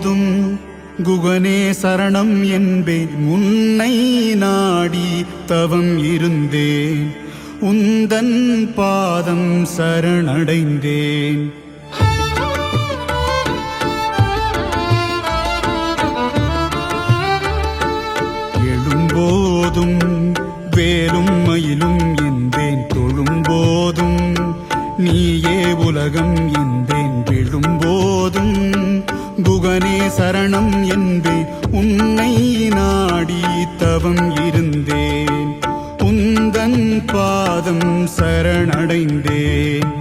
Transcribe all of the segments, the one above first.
எழும்போதும் குகனே சரணம் என்பேன். உன்னை நாடி தவம் இருந்தேன், உந்தன் பாதம் சரணடைந்தேன். எழும்போதும் வேலும் மயிலும் என்பேன், தொழும்போதும் நீயே உலகம் என்பேன். விழும்போதும் குகனே சரணம் என்பேன், உன்னை நாடி தவம் இருந்தேன், உந்தன் பாதம் சரணடைந்தேன்.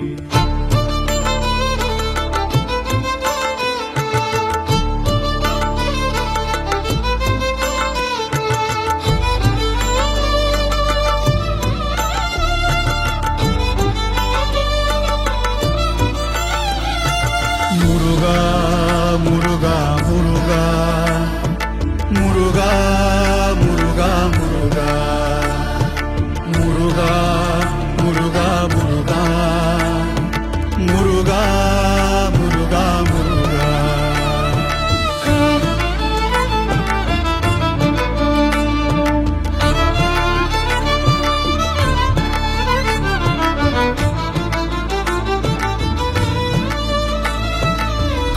முருகா முருகா முருகா முருகா முருகா முருகா முருகா முருகா முருகா முருகா முருகா முருகா.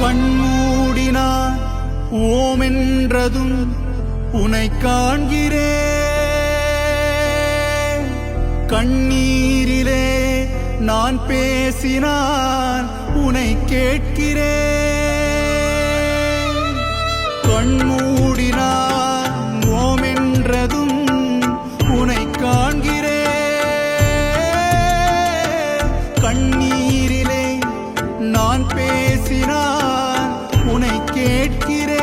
கண்மூடினான் ஓமென்றதும் உனை காண்கிறேன், கண்ணீரிலே நான் பேசினான் உனை கேட்கிறேன். கண்மூடினான் ஓமென்றதும் உனை காண்கிறேன், கண்ணீரிலே நான் பேசினான் உனை கேட்கிறேன்.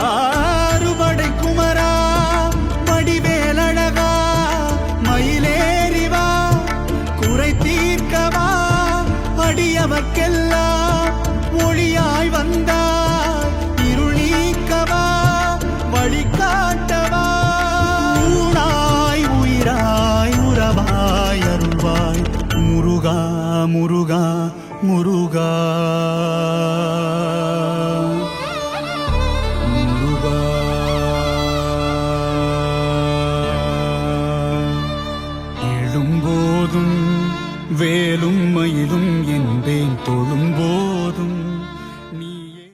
ஆறுபடை குமரா வடிவேலழகா மயிலேறிவா, குறை தீர்க்கவா அடியவர்க்கெல்லாம் ஒளியாய் வந்தாய், இருள் நீக்கவா வழிகாட்டவா, ஊனாய் உயிராய் உறவாய் அருள்வாய். முருகா முருகா முருகா.